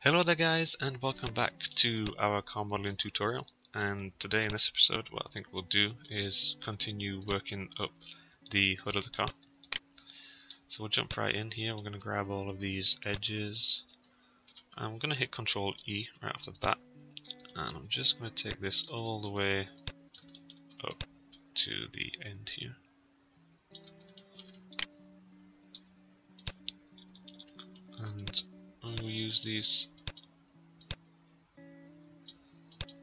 Hello there guys, and welcome back to our car modeling tutorial. And today in this episode what I think we'll do is continue working up the hood of the car. So we'll jump right in here. We're going to grab all of these edges and we're going to hit Ctrl E right off the bat, and I'm just going to take this all the way up to the end here. And we'll use these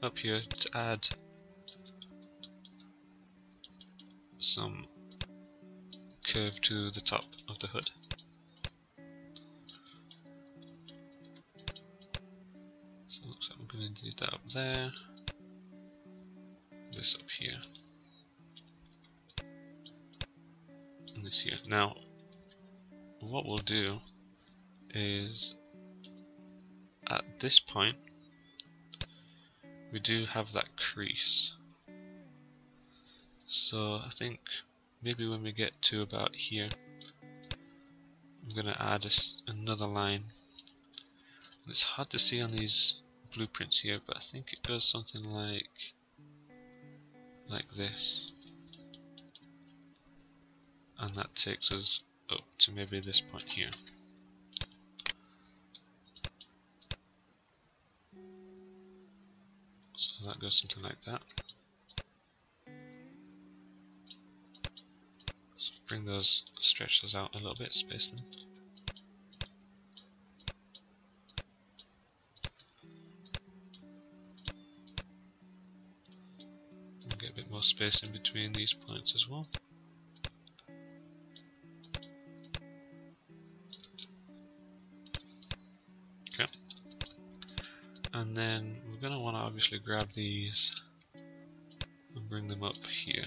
up here to add some curve to the top of the hood. So it looks like we're going to do that up there, this up here, and this here. Now what we'll do is at this point we do have that crease, so I think maybe when we get to about here I'm going to add another line. It's hard to see on these blueprints here, but I think it goes something like this, and that takes us up to maybe this point here. So that goes something like that. So bring those, stretch those out a little bit, space them. And get a bit more space in between these points as well. Okay. And then we're going to want to obviously grab these and bring them up here.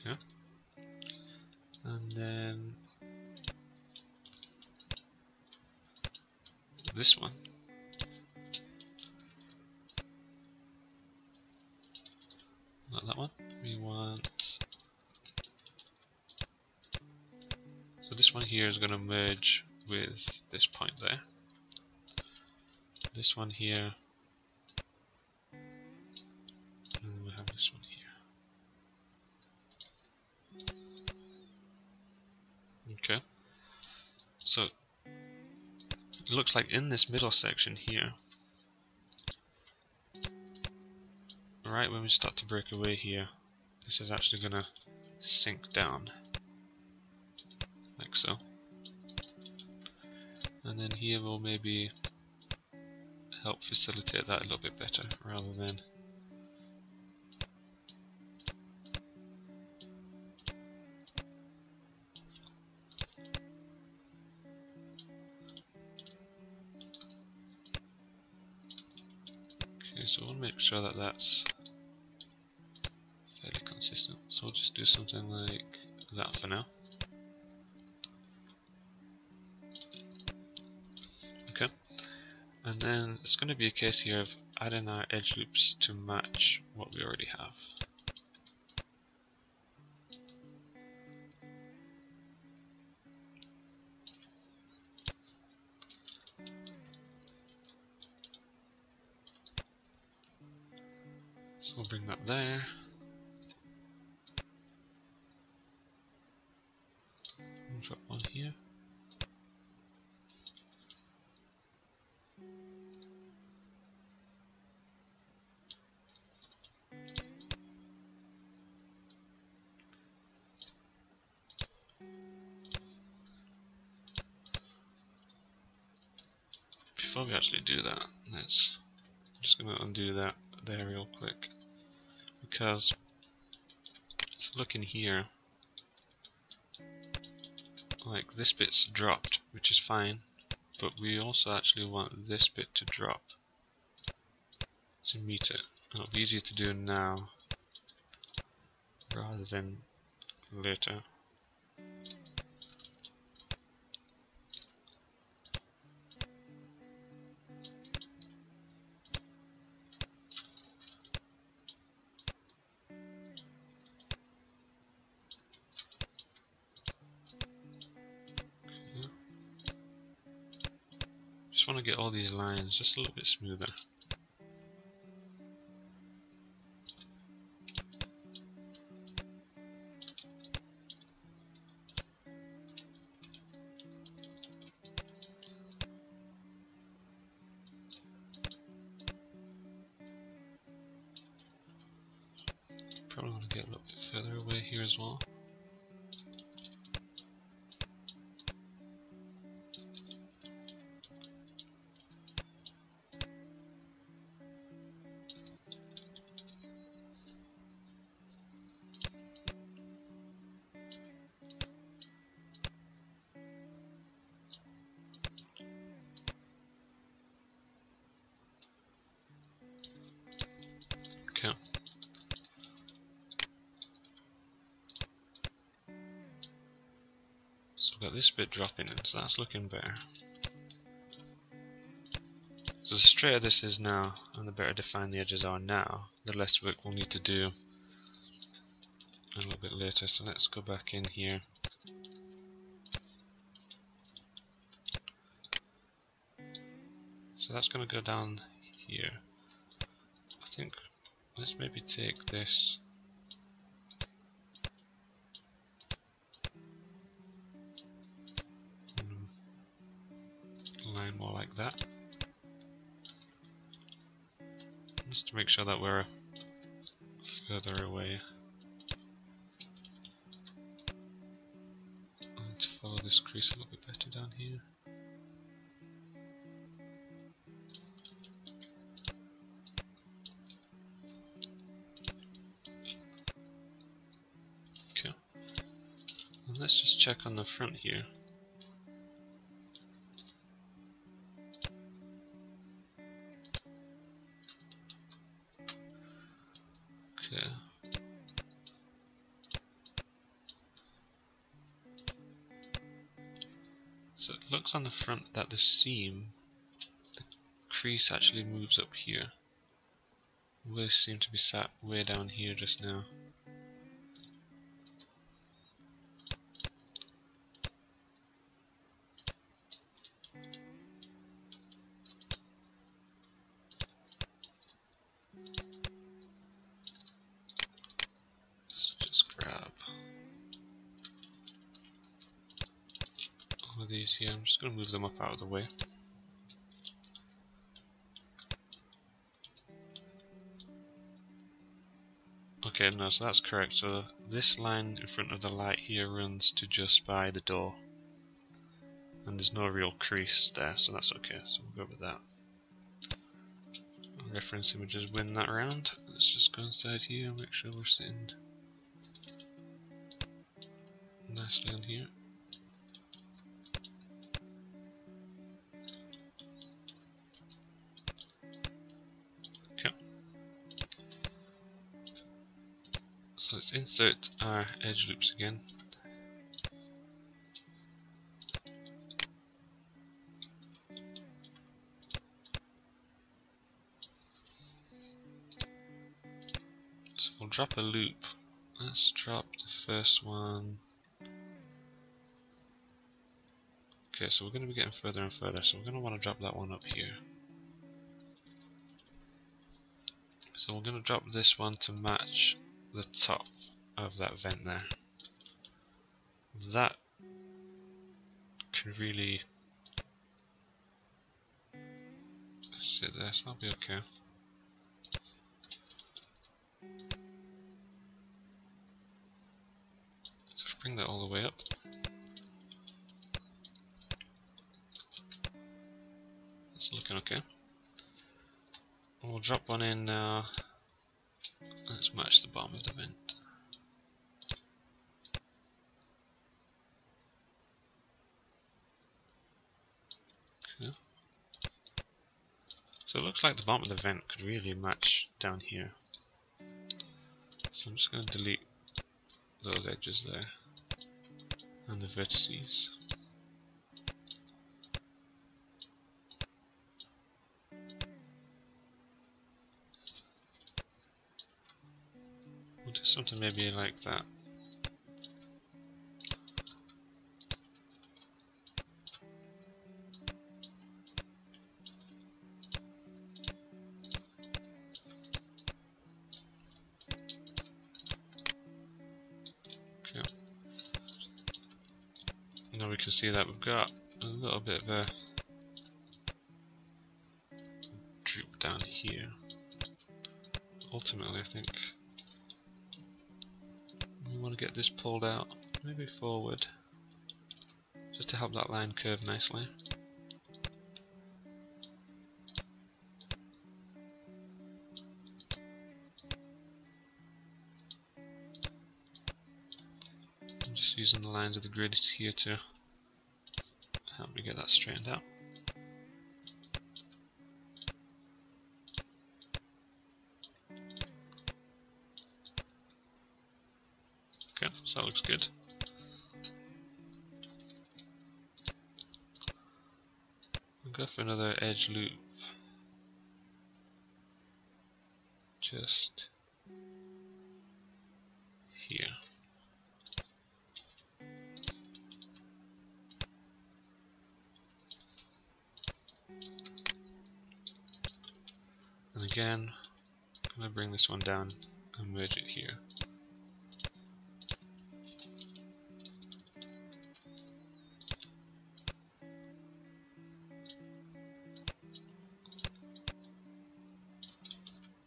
Okay. And then this one. Not that one. We want, so this one here is going to merge with this point there. This one here, and we have this one here. Okay. So it looks like in this middle section here, right when we start to break away here, this is actually going to sink down like so, and then here will maybe help facilitate that a little bit better rather than okay. So we'll make sure that that's fairly consistent, so we'll just do something like that for now. Okay, and then it's going to be a case here of adding our edge loops to match what we already have. So we'll bring that there. We'll drop one here. Before we actually do that, I'm just going to undo that there real quick, because it's looking here like this bit's dropped, which is fine, but we also actually want this bit to drop to meet it, and it'll be easier to do now rather than later. just want to get all these lines just a little bit smoother. Probably want to get a little bit further away here as well. Okay. So we've got this bit dropping in, so that's looking better. So the straighter this is now, and the better defined the edges are now, the less work we'll need to do a little bit later. So let's go back in here. So that's going to go down here. I think let's maybe take this line more like that, just to make sure that we're further away. I need to follow this crease a little bit better down here. Okay, and let's just check on the front here. Okay. So it looks on the front that the seam, the crease actually moves up here. We seem to be sat way down here just now. Let's just grab all of these here. I'm just going to move them up out of the way. Okay, no, so that's correct. So this line in front of the light here runs to just by the door, and there's no real crease there, so that's okay. So we'll go with that. Reference images win that round. Let's just go inside here and make sure we're sitting nicely on here. Okay. So let's insert our edge loops again. So we'll drop a loop. Let's drop the first one. Okay, so we're going to be getting further and further, so we're going to want to drop that one up here. So we're going to drop this one to match the top of that vent there. That can really sit there, so that'll be okay. So bring that all the way up. It's looking okay. We'll drop one in now. Let's match the bottom of the vent. Okay. So it looks like the bottom of the vent could really match down here. So I'm just going to delete those edges there and the vertices. We'll do something maybe like that. can see that we've got a little bit of a droop down here. Ultimately, I think we want to get this pulled out, maybe forward, just to help that line curve nicely. I'm just using the lines of the grid here to help me get that straightened out. Okay, so that looks good. I'll go for another edge loop. Just here. And again, I'm going to bring this one down and merge it here.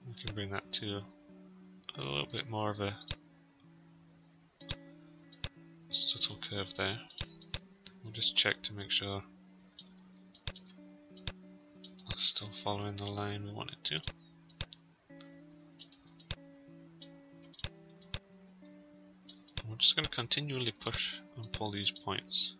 We can bring that to a little bit more of a subtle curve there. We'll just check to make sure it's still following the line we want it to. We're just going to continually push and pull these points.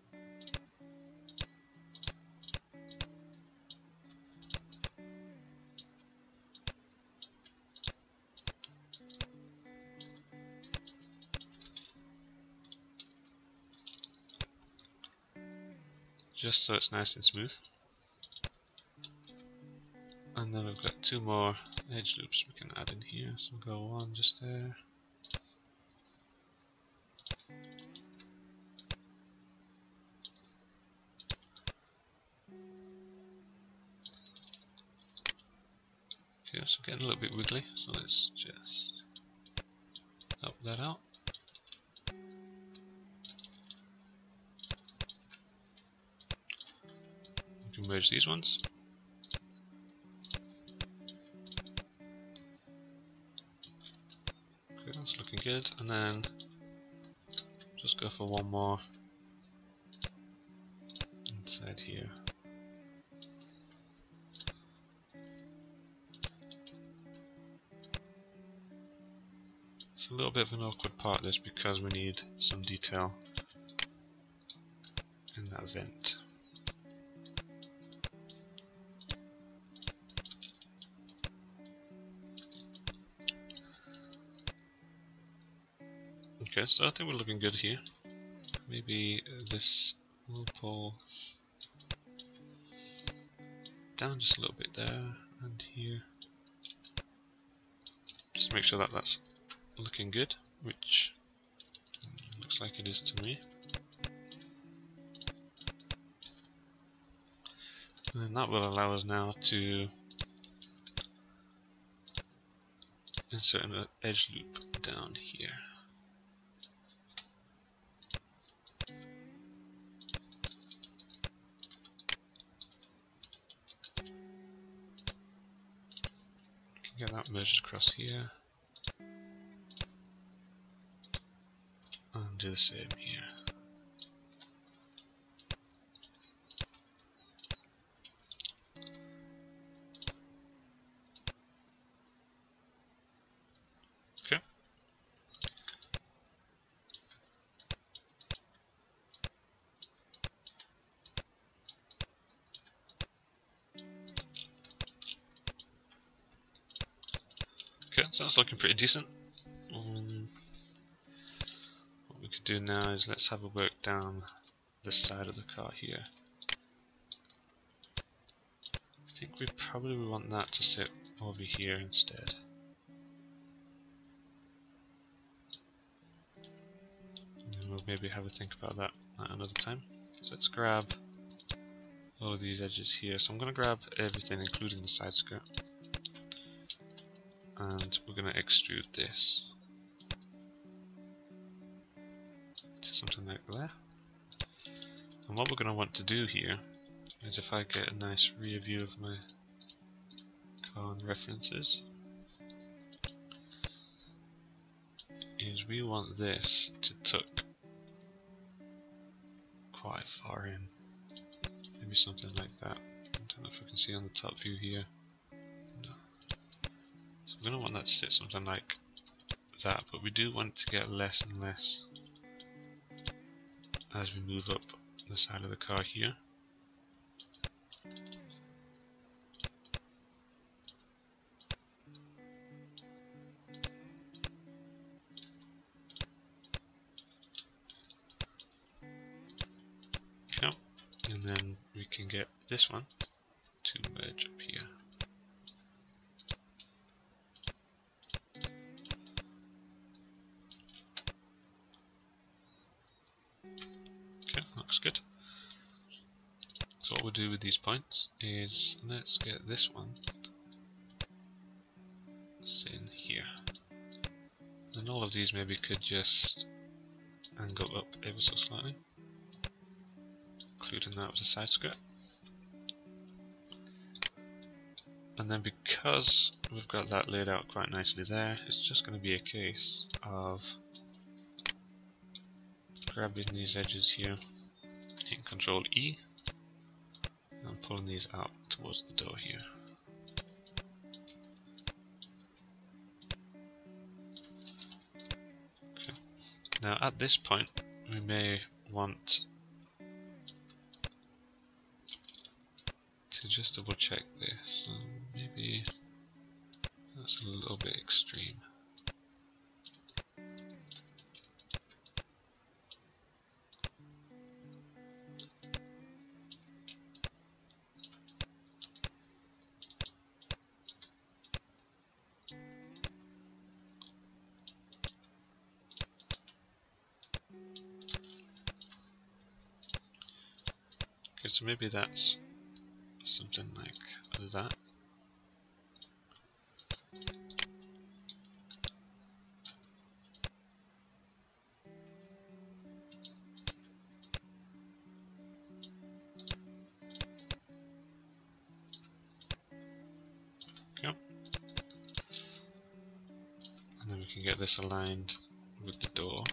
Just so it's nice and smooth. And then we've got two more edge loops we can add in here, so we'll go one just there. Okay, so getting a little bit wiggly, so let's just help that out. We can merge these ones. Okay, that's looking good, and then just go for one more inside here. It's a little bit of an awkward part of this because we need some detail in that vent. Okay, so I think we're looking good here. Maybe this will pull down just a little bit there and here. Just make sure that that's looking good, which looks like it is to me. And then that will allow us now to insert an edge loop down here. Get that merged across here, and do the same here. Okay. Okay, so that's looking pretty decent. What we could do now is let's have a work down this side of the car here. I think we probably want that to sit over here instead. And then we'll maybe have a think about that at another time. So let's grab all of these edges here. So I'm going to grab everything including the side skirt. And we're going to extrude this to something like that. And what we're going to want to do here is, if I get a nice rear view of my car and references, is we want this to tuck quite far in. Maybe something like that. I don't know if I can see on the top view here. No. So we're going to want that to sit something like that, but we do want it to get less and less as we move up the side of the car here. Okay. And then we can get this one to merge up here. Okay, looks good. So what we'll do with these points is, let's get this one in here. And all of these maybe could just angle up ever so slightly, including that with the side skirt. And then because we've got that laid out quite nicely there, it's just going to be a case of grabbing these edges here, hitting Control E, and pulling these out towards the door here. Okay. Now at this point we may want to just double check this. Maybe that's a little bit extreme. Okay, so maybe that's something like that. Okay. And then we can get this aligned with the door.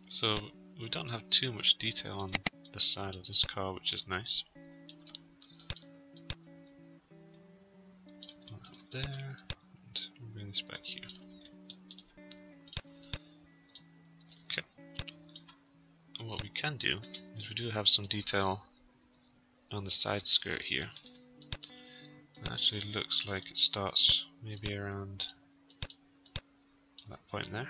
So we don't have too much detail on the side of this car, which is nice. There, and we'll bring this back here. Okay. And what we can do is, we do have some detail on the side skirt here. It actually looks like it starts maybe around that point there.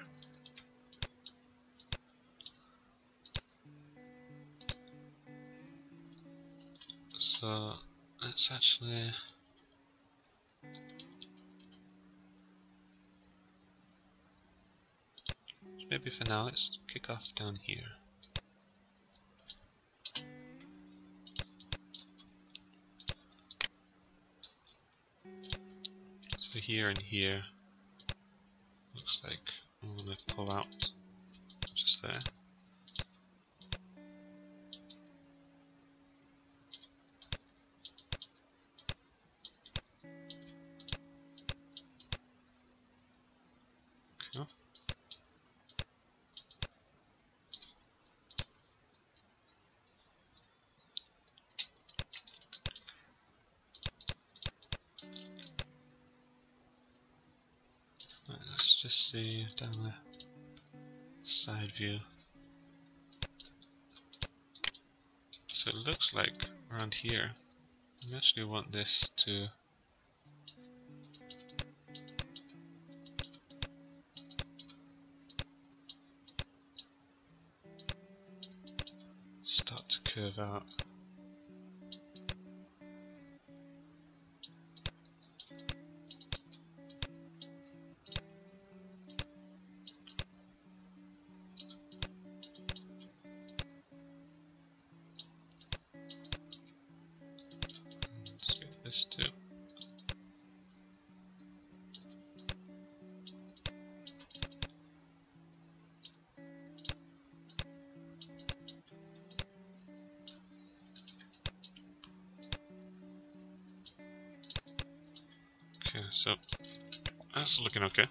So let's actually maybe for now let's kick off down here. So here and here looks like I'm going to pull out just there. Okay. Right, let's just see down the side view. So it looks like around here we actually want this to start to curve out. Let's get this too. Okay, so that's looking okay.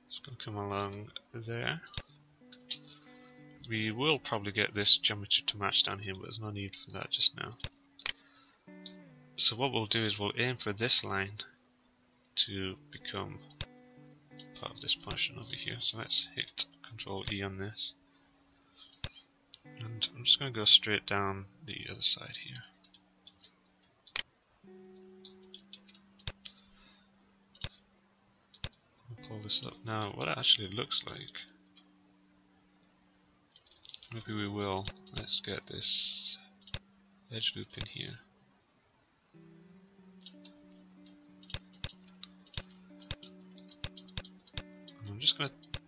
It's going to come along there. We will probably get this geometry to match down here, but there's no need for that just now. So what we'll do is we'll aim for this line to become part of this portion over here. So let's hit Control E on this. And I'm just going to go straight down the other side here. I'll pull this up. Now what it actually looks like, maybe we will, let's get this edge loop in here. And I'm just going to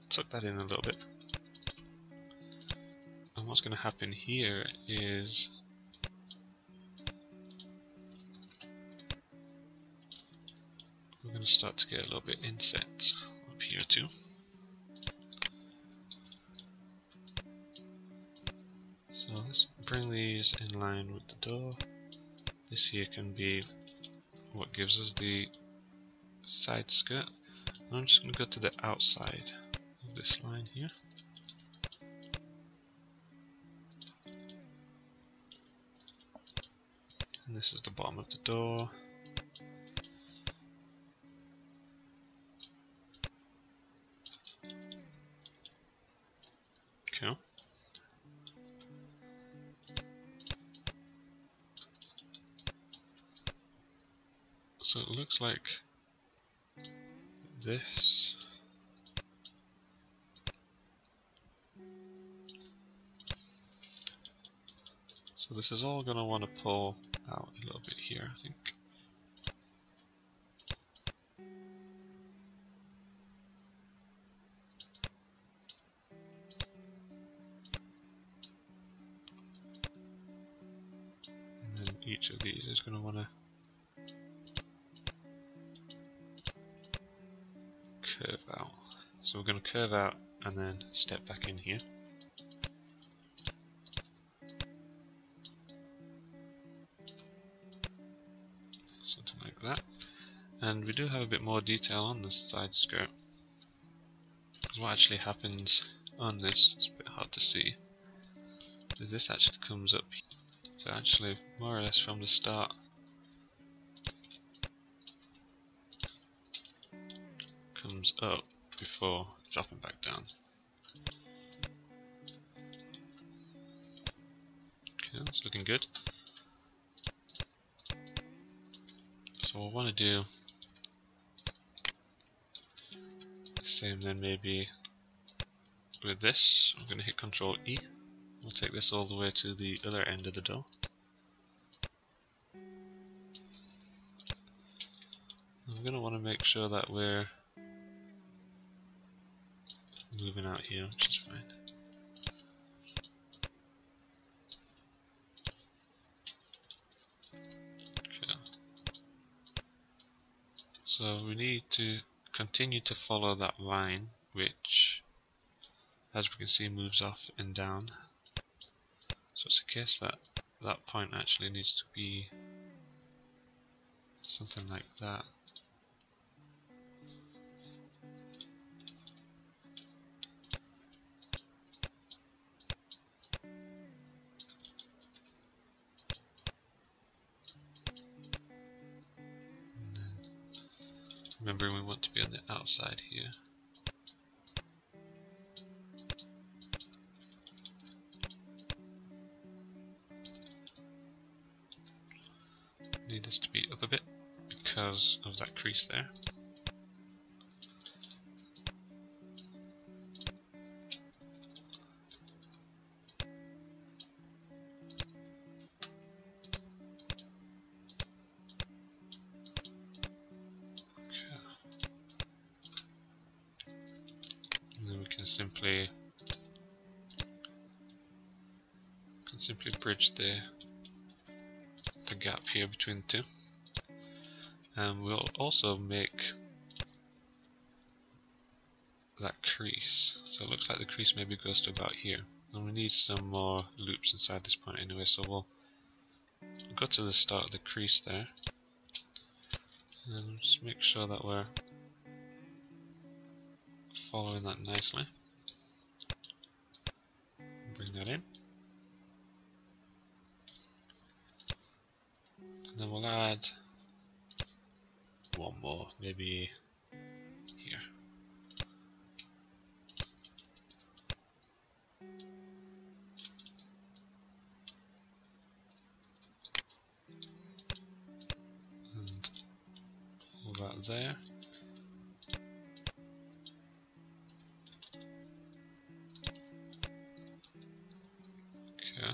tuck that in a little bit. And what's going to happen here is we're going to start to get a little bit inset up here too. So let's bring these in line with the door. This here can be what gives us the side skirt. And I'm just going to go to the outside of this line here. And this is the bottom of the door. Okay. So it looks like this. So this is all going to want to pull out a little bit here, I think. And then each of these is going to want to curve out. So we're going to curve out and then step back in here. Something like that. And we do have a bit more detail on this side skirt. Because what actually happens on this, it's a bit hard to see, is this actually comes up. So actually, more or less from the start, comes up before dropping back down. Okay, that's looking good. So what I want to do, same then maybe with this, I'm going to hit Control E. We'll take this all the way to the other end of the door. I'm going to want to make sure that we're moving out here, which is fine. Okay. So we need to continue to follow that line, which, as we can see, moves off and down. So it's a case that that point actually needs to be something like that. And then, remembering we want to be on the outside here. Need this to be up a bit because of that crease there. And then we can simply bridge the gap here between the two. And we'll also make that crease. So it looks like the crease maybe goes to about here. And we need some more loops inside this point anyway, so we'll go to the start of the crease there. And just make sure that we're following that nicely. Bring that in. And then we'll add one more, maybe here. And pull that there. Okay.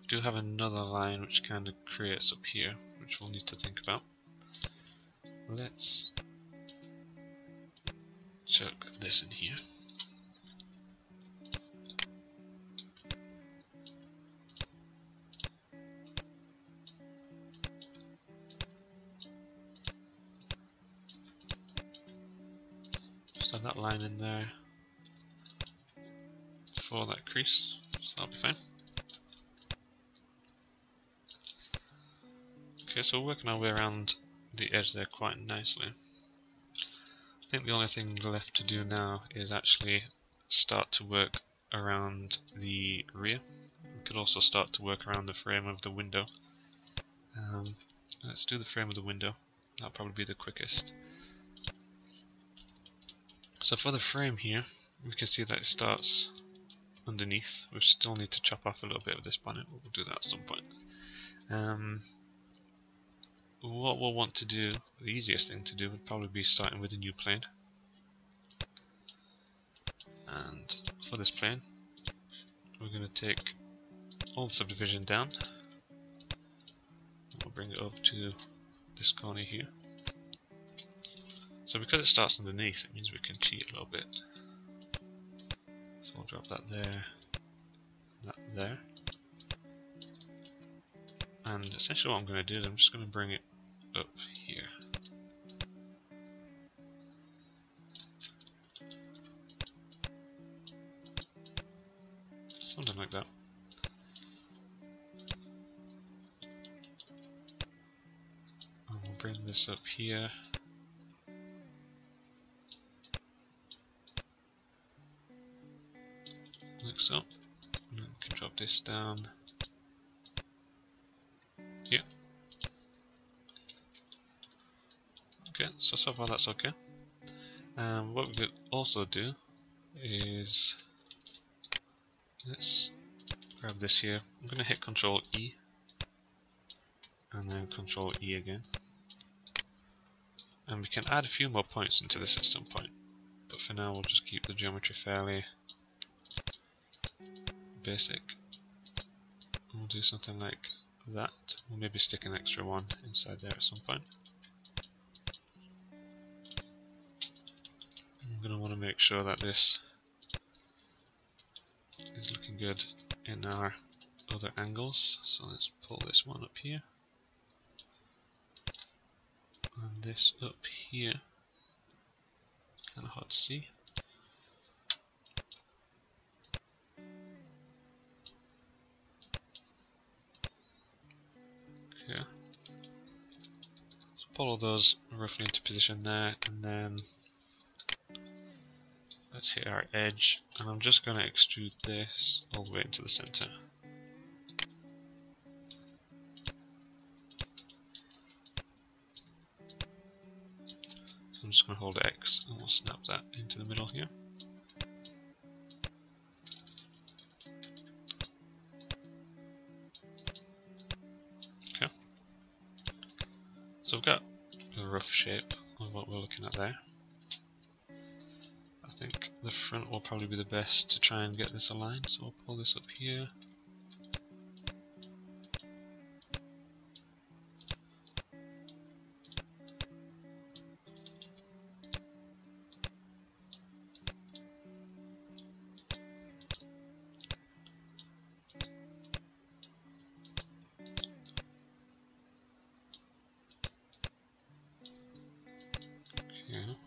We do have another line which kind of creates up here, which we'll need to think about. Let's chuck this in here. Just add that line in there for that crease, so that'll be fine. Okay, so we're working our way around the edge there quite nicely. I think the only thing left to do now is actually start to work around the rear. We could also start to work around the frame of the window. Let's do the frame of the window. That'll probably be the quickest. So for the frame here, we can see that it starts underneath. We still need to chop off a little bit of this bonnet, but we'll do that at some point. What we'll want to do, the easiest thing to do would probably be starting with a new plane. And for this plane, we're going to take all the subdivision down. We'll bring it up to this corner here. So because it starts underneath, it means we can cheat a little bit. So we'll drop that there, that there. And essentially what I'm going to do is I'm just going to bring it up here. Something like that. And we'll bring this up here. Like so. And then we can drop this down here. Okay, so far that's okay. What we could also do is, let's grab this here. I'm going to hit Control E and then Control E again. And we can add a few more points into this at some point, but for now we'll just keep the geometry fairly basic. We'll do something like that. We'll maybe stick an extra one inside there at some point. I'm going to want to make sure that this is looking good in our other angles, so let's pull this one up here and this up here. Kind of hard to see. Okay, so pull all those roughly into position there, and then let's hit our edge, and I'm just going to extrude this all the way into the center. So I'm just going to hold X and we'll snap that into the middle here. Okay, so we've got a rough shape of what we're looking at there. I think the front will probably be the best to try and get this aligned, so I'll pull this up here. Okay.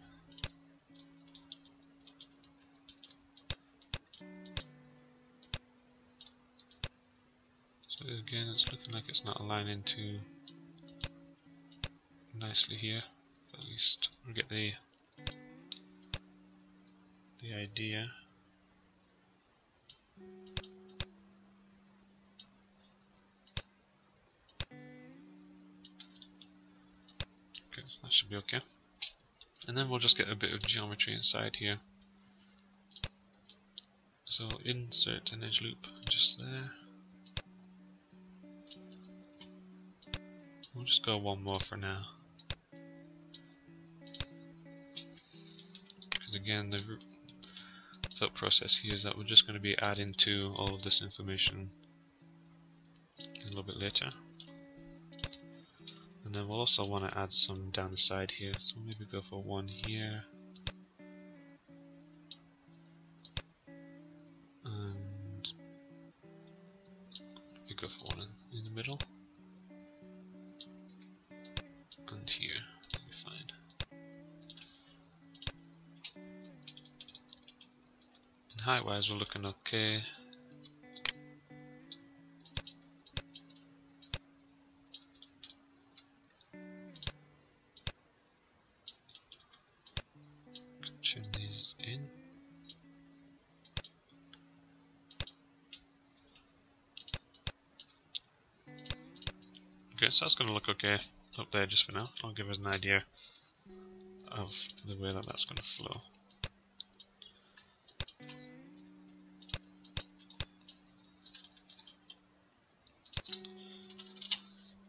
So again, it's looking like it's not aligning to nicely here. At least we get the idea. Okay, that should be okay. And then we'll just get a bit of geometry inside here. So insert an edge loop just there. We'll just go one more for now. Because again, the thought process here is that we're just going to be adding to all of this information a little bit later. And then we'll also want to add some down the side here, so maybe go for one here. And maybe go for one in the middle. And here, that'll be fine. And height wise, we're looking okay. Trim these in. Okay, so that's going to look okay up there just for now. I'll give us an idea of the way that that's going to flow.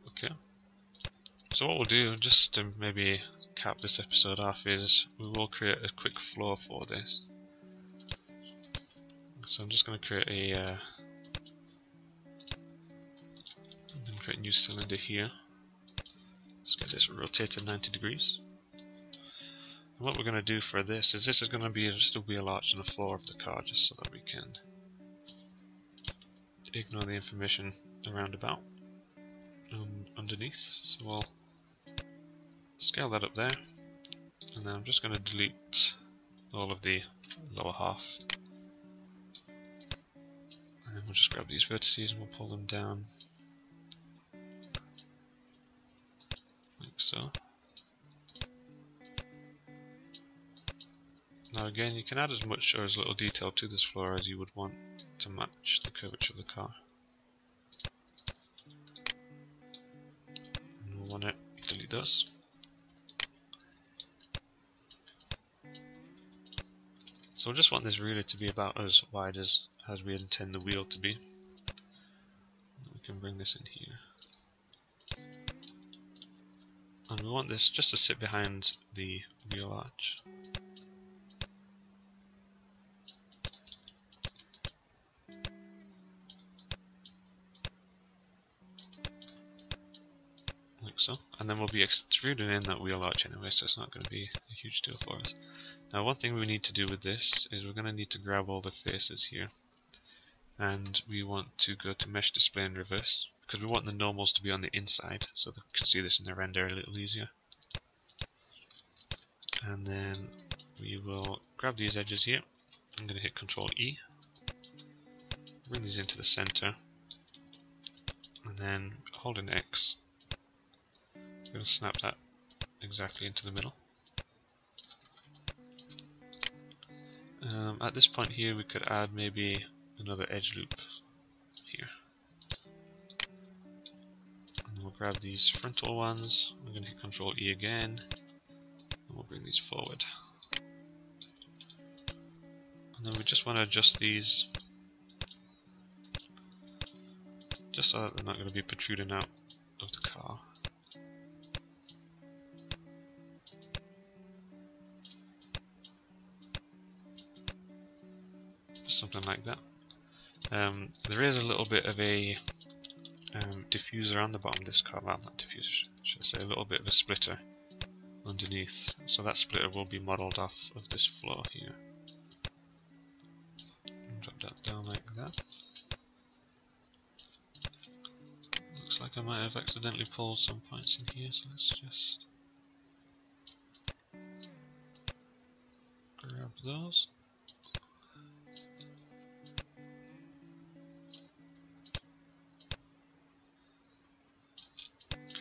Okay, so what we'll do, just to maybe cap this episode off, is we will create a quick flow for this. So I'm just going to create a create a new cylinder here. Let's get this rotated 90 degrees. And what we're going to do for this is going to be just a wheel arch on the floor of the car, just so that we can ignore the information around about underneath. So we'll scale that up there, and then I'm just going to delete all of the lower half, and then we'll just grab these vertices and we'll pull them down like so. Now again, you can add as much or as little detail to this floor as you would want to match the curvature of the car. And we'll want to delete those. So we just want this really to be about as wide as we intend the wheel to be. We can bring this in here. And we want this just to sit behind the wheel arch. Like so. And then we'll be extruding in that wheel arch anyway, so it's not going to be a huge deal for us. Now one thing we need to do with this is we're going to need to grab all the faces here, and we want to go to mesh display in reverse, because we want the normals to be on the inside so they can see this in the render a little easier. And then we will grab these edges here. I'm going to hit Ctrl E, bring these into the center, and then holding X, I'm going to snap that exactly into the middle. At this point here we could add maybe another edge loop here. And then we'll grab these frontal ones, I'm going to hit Ctrl E again, and we'll bring these forward. And then we just want to adjust these just so that they're not going to be protruding out of the car. Something like that. There is a little bit of a diffuser on the bottom of this car, well not diffuser, should I say, a little bit of a splitter underneath, so that splitter will be modelled off of this floor here. Drop that down like that. Looks like I might have accidentally pulled some points in here, so let's just grab those.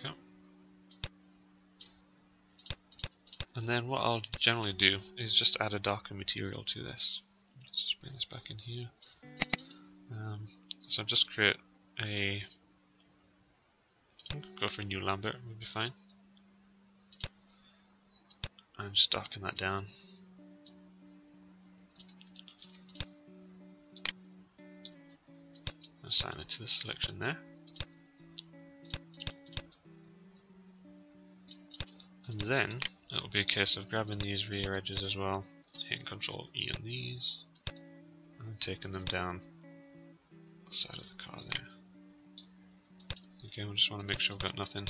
Okay. And then what I'll generally do is just add a darker material to this. Let's just bring this back in here. So I'll just create a, go for a new Lambert, would be fine. And just darken that down. Assign it to the selection there. And then it'll be a case of grabbing these rear edges as well, hitting Ctrl E on these, and taking them down the side of the car there. Again, we just want to make sure we've got nothing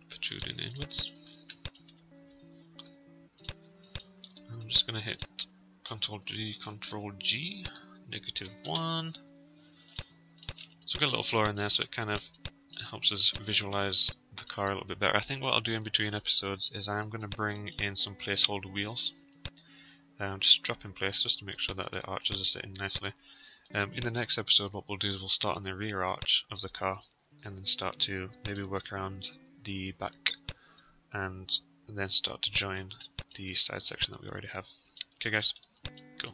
protruding inwards. And I'm just going to hit Ctrl G, Ctrl G, -1. So we've got a little floor in there, so it kind of helps us visualize the car a little bit better. I think what I'll do in between episodes is I'm going to bring in some placeholder wheels. Just drop in place just to make sure that the arches are sitting nicely. In the next episode, what we'll do is we'll start on the rear arch of the car and then start to maybe work around the back and then start to join the side section that we already have. Okay guys, cool.